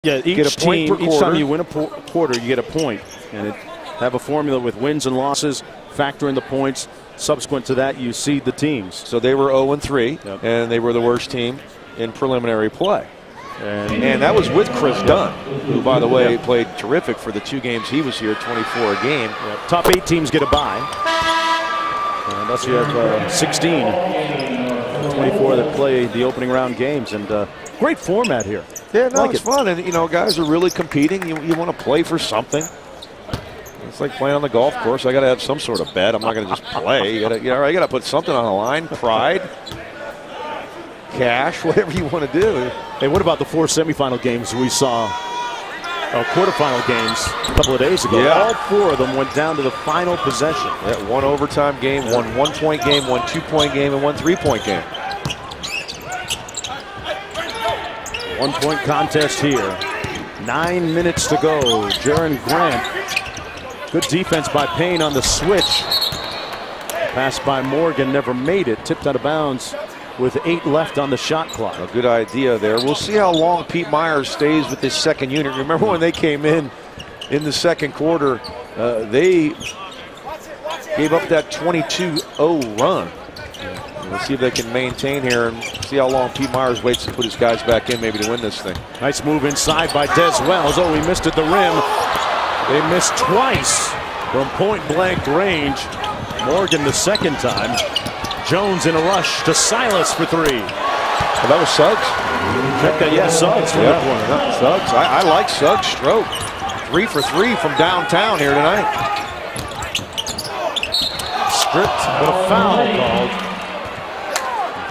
Yeah, Get a point per quarter. each time you win a quarter, you get a point. And have a formula with wins and losses, factor in the points. Subsequent to that, you seed the teams. So they were 0-3, Yep. and they were the worst team in preliminary play. And that was with Chris Dunn, who, by the way, played terrific for the 2 games he was here, 24 a game. Yep. Top 8 teams get a bye. Unless you have 16, 24 that play the opening round games. And great format here. Yeah, no, like it's fun. And, you know, guys are really competing. You want to play for something. It's like playing on the golf course. I got to have some sort of bet. I'm not going to just play. You got to put something on the line. Pride, cash, whatever you want to do. Hey, what about the 4 semifinal games we saw? Quarterfinal games a couple of days ago. Yeah. All 4 of them went down to the final possession. Yeah, 1 overtime game, 1 1-point game, 1 2-point game, and 1 3-point game. 1-point contest here. 9 minutes to go. Jaron Grant. Good defense by Payne on the switch. Pass by Morgan, never made it. Tipped out of bounds with 8 left on the shot clock. A good idea there. We'll see how long Pete Myers stays with this second unit. Remember when they came in the second quarter, they gave up that 22-0 run. Let's see if they can maintain here and see how long Pete Myers waits to put his guys back in maybe to win this thing. Nice move inside by Des Wells. Oh, he missed at the rim. They missed twice from point-blank range. Morgan the second time. Jones in a rush to Silas for 3. Well, that was Suggs. Check that, yes, Suggs from the corner. Suggs. I like Suggs' stroke. 3 for 3 from downtown here tonight. Stripped, but a foul called.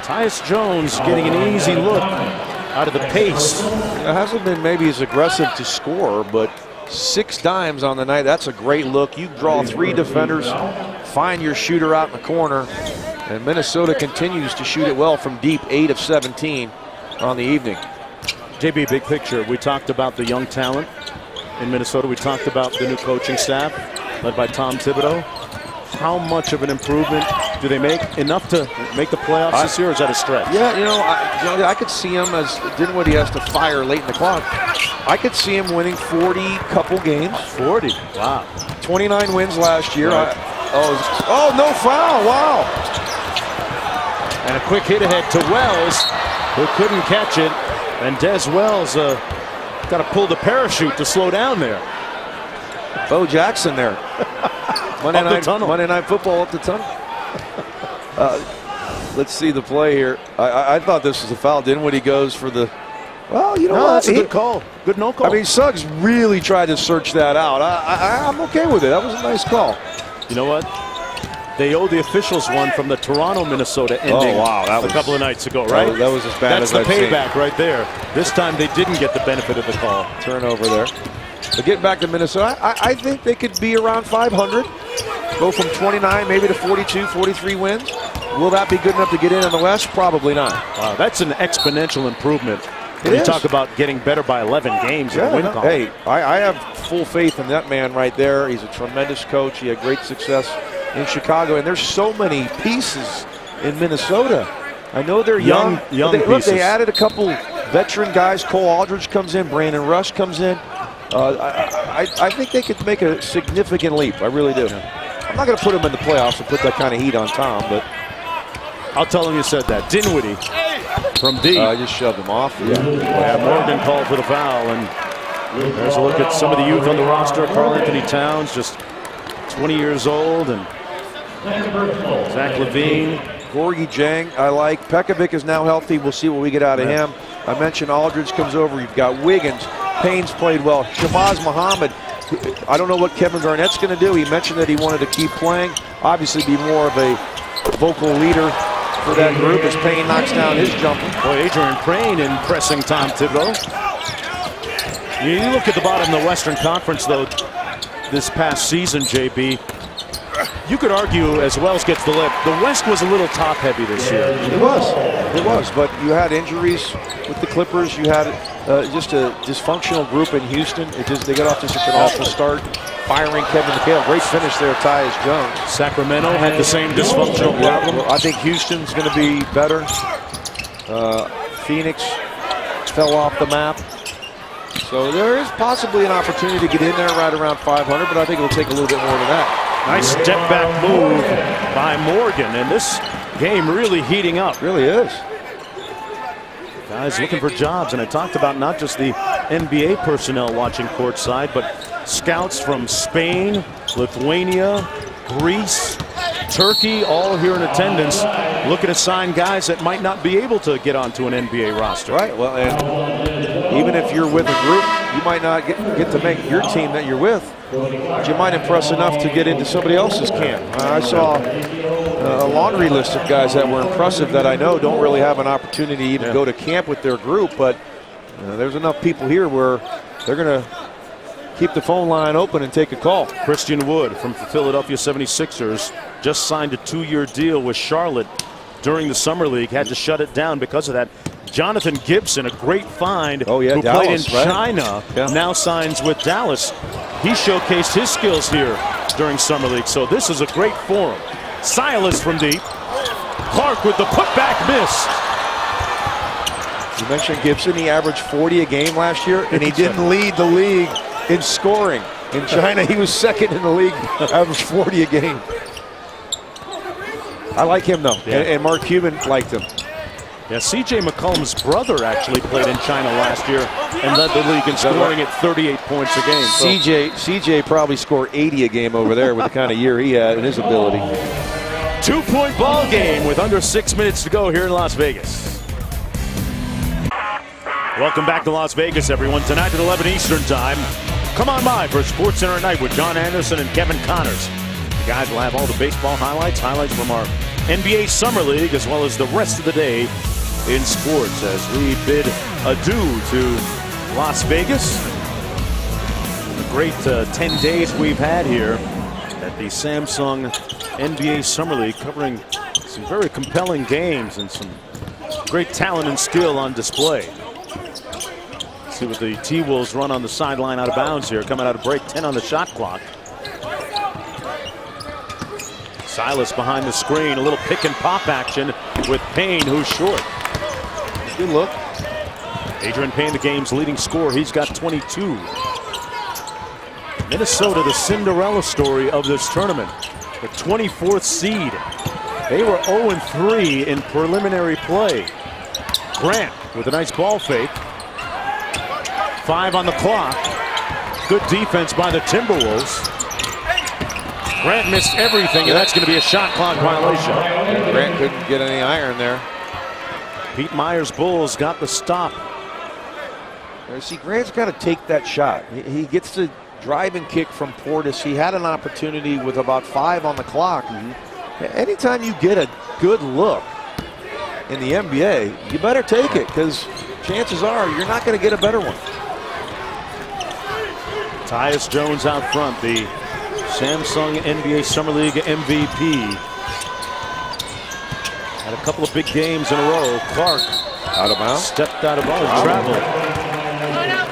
Tyus Jones getting an easy look out of the pace. It hasn't been maybe as aggressive to score, but 6 dimes on the night. That's a great look. You draw 3 defenders, find your shooter out in the corner, and Minnesota continues to shoot it well from deep, 8 of 17 on the evening. JB, big picture. We talked about the young talent in Minnesota. We talked about the new coaching staff led by Tom Thibodeau. How much of an improvement do they make? Enough to make the playoffs this year, or is that a stretch? Yeah, I could see him as Dinwiddie has to fire late in the clock. I could see him winning 40 couple games. 40, wow. 29 wins last year. Right. No foul, wow. And a quick hit ahead to Wells, who couldn't catch it. And Des Wells got to pull the parachute to slow down there. Bo Jackson there. Monday Night Football up the tunnel. Let's see the play here. I thought this was a foul. Dinwiddie goes for the. Well, you know what? That's a good call. Good no call. I mean, Suggs really tried to search that out. I'm okay with it. That was a nice call. You know what? They owe the officials one from the Toronto-Minnesota ending a couple of nights ago, right? That was as bad as I've seen. That's the payback right there. This time they didn't get the benefit of the call. Turnover there. But getting back to Minnesota, I think they could be around 500. Go from 29 maybe to 42, 43 wins. Will that be good enough to get in the West? Probably not. Wow, that's an exponential improvement. When you talk about getting better by 11 games in the win column. Hey, I have full faith in that man right there. He's a tremendous coach. He had great success in Chicago. And there's so many pieces in Minnesota. I know they're young pieces. Look, they added a couple veteran guys. Cole Aldridge comes in. Brandon Rush comes in. I think they could make a significant leap. I really do. I'm not going to put them in the playoffs and put that kind of heat on Tom, but I'll tell him you said that. Dinwiddie from deep. I just shoved him off. Yeah, Morgan called for the foul, and there's a look at some of the youth on the roster. Karl Anthony Towns, just 20 years old, and Zach LaVine. Gorgie Jang, I like. Pekovic is now healthy. We'll see what we get out of him. I mentioned Aldridge comes over. You've got Wiggins. Payne's played well. Shabazz Muhammad. I don't know what Kevin Garnett's going to do. He mentioned that he wanted to keep playing. Obviously be more of a vocal leader for that group as Payne knocks down his jumper. Boy, Adrian Payne impressing Tom Thibodeau. You look at the bottom of the Western Conference, though, this past season, JB, you could argue as Wells gets the lift, the West was a little top-heavy this year. It was, but you had injuries with the Clippers. You had just a dysfunctional group in Houston. They got off to such an awful start. Firing Kevin McHale. Great finish there, Tyus Jones. Sacramento had the same dysfunctional problem. Well, I think Houston's going to be better. Phoenix fell off the map. So there is possibly an opportunity to get in there right around 500, but I think it'll take a little bit more than that. Nice step back move by Morgan, and this game really heating up. Really is. Guys looking for jobs, and I talked about not just the NBA personnel watching courtside, but scouts from Spain, Lithuania, Greece, Turkey, all here in attendance, looking to sign guys that might not be able to get onto an NBA roster. Right. Well, and even if you're with a group, you might not get to make your team that you're with, but you might impress enough to get into somebody else's camp. I saw a laundry list of guys that were impressive that I know don't really have an opportunity to even go to camp with their group, but there's enough people here where they're going to keep the phone line open and take a call. Christian Wood from the Philadelphia 76ers just signed a 2-year deal with Charlotte during the Summer League, had to shut it down because of that. Jonathan Gibson, a great find, who Dallas, played in China, now signs with Dallas. He showcased his skills here during Summer League, so this is a great forum. Silas from deep. Clark with the putback missed. You mentioned Gibson. He averaged 40 a game last year, and he didn't lead the league in scoring. In China, he was second in the league, averaged 40 a game. I like him, though, and Mark Cuban liked him. Yeah, C.J. McCollum's brother actually played in China last year and led the league in scoring at 38 points a game. So. C.J. probably scored 80 a game over there with the kind of year he had and his ability. 2-point ball game with under 6 minutes to go here in Las Vegas. Welcome back to Las Vegas, everyone. Tonight at 11 Eastern Time, come on by for Sports Center at Night with John Anderson and Kevin Connors. The guys will have all the baseball highlights from our NBA Summer League, as well as the rest of the day in sports, as we bid adieu to Las Vegas. The great 10 days we've had here at the Samsung NBA Summer League, covering some very compelling games and some great talent and skill on display. Let's see what the T-Wolves run on the sideline out of bounds here, coming out of break, 10 on the shot clock. Silas behind the screen, a little pick and pop action with Payne, who's short. Good look. Adrian Payne, the game's leading scorer. He's got 22. Minnesota, the Cinderella story of this tournament. The 24th seed. They were 0-3 in preliminary play. Grant with a nice ball fake. 5 on the clock. Good defense by the Timberwolves. Grant missed everything, and that's going to be a shot clock violation. Grant couldn't get any iron there. Pete Myers' Bulls got the stop. See, Grant's got to take that shot. He gets the drive and kick from Portis. He had an opportunity with about 5 on the clock. Anytime you get a good look in the NBA, you better take it, because chances are you're not going to get a better one. Tyus Jones out front, the Samsung NBA Summer League MVP. Had a couple of big games in a row. Clark out of bounds. Stepped out of bounds. Traveled.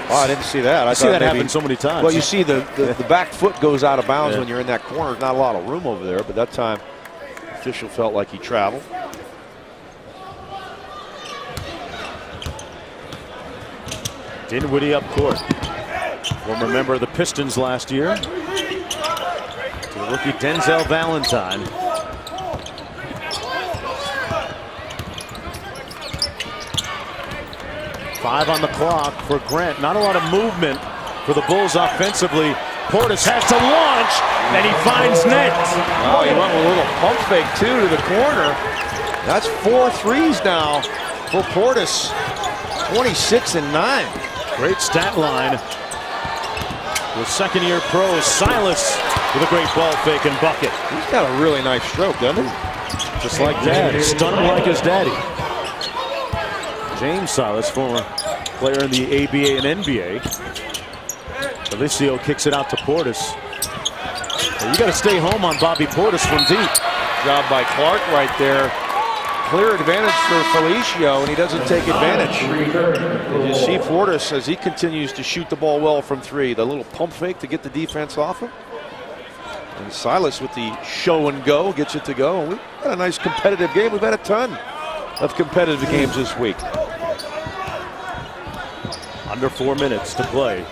Oh, I didn't see that. I see that happen so many times. Well, you see the back foot goes out of bounds when you're in that corner. There's not a lot of room over there, but that time the official felt like he traveled. Dinwiddie up court. Former member of the Pistons last year. To the rookie Denzel Valentine. Five on the clock for Grant. Not a lot of movement for the Bulls offensively. Portis has to launch, and he finds net. Wow, he went with a little pump fake, too, to the corner. That's 4 threes now for Portis. 26 and 9. Great stat line. With second-year pro Silas with a great ball fake and bucket. He's got a really nice stroke, doesn't he? Just like Dad. Stun him like his daddy. James Silas, former player in the ABA and NBA. Alicio kicks it out to Portis. Well, you got to stay home on Bobby Portis from deep. Job by Clark right there. Clear advantage for Felicio, and he doesn't take advantage. You see Portis as he continues to shoot the ball well from 3. The little pump fake to get the defense off him. And Silas with the show and go gets it to go. And we've got a nice competitive game. We've had a ton of competitive games this week. Under 4 minutes to play.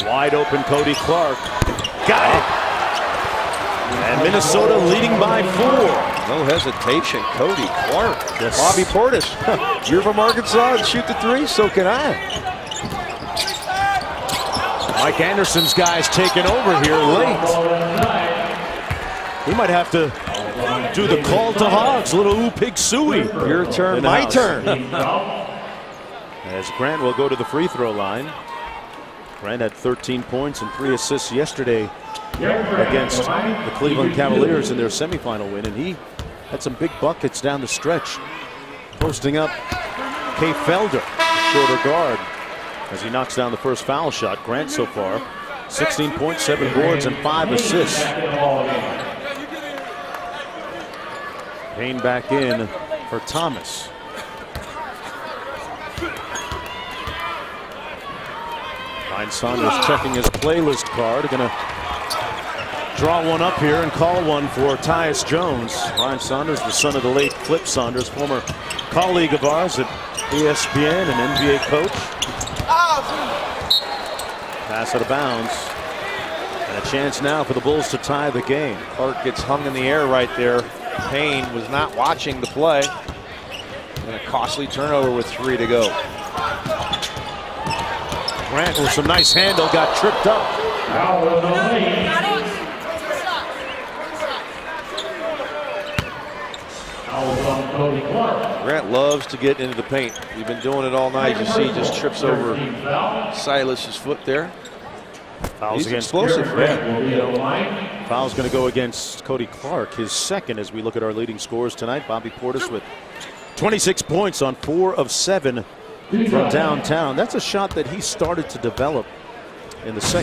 Wide open Cody Clark. Got it. And Minnesota leading by 4. No hesitation, Cody Clark. Yes. Bobby Portis. You're from Arkansas and shoot the three, so can I. Mike Anderson's guys taking over here late. We might have to do the call to hogs, a little ooh pig suey. Your turn, my turn. As Grant will go to the free throw line. Grant had 13 points and 3 assists yesterday against the Cleveland Cavaliers in their semifinal win, and he had some big buckets down the stretch, posting up Kay Felder, shorter guard, as he knocks down the first foul shot. Grant so far 16 points, 7 boards, and 5 assists. Payne back in for Thomas. Ryan Saunders checking his playlist card. Going to draw one up here and call one for Tyus Jones. Ryan Saunders, the son of the late Flip Saunders, former colleague of ours at ESPN and NBA coach. Pass out of bounds. And a chance now for the Bulls to tie the game. Clark gets hung in the air right there. Payne was not watching the play. And a costly turnover with 3 to go. Grant with some nice handle, got tripped up. Grant loves to get into the paint. We've been doing it all night. You see, he just trips over Silas's foot there. Fouls He's against explosive. Foul's going to go against Cody Clark, his second as we look at our leading scorers tonight. Bobby Portis with 26 points on 4 of 7 from downtown. That's a shot that he started to develop in the second.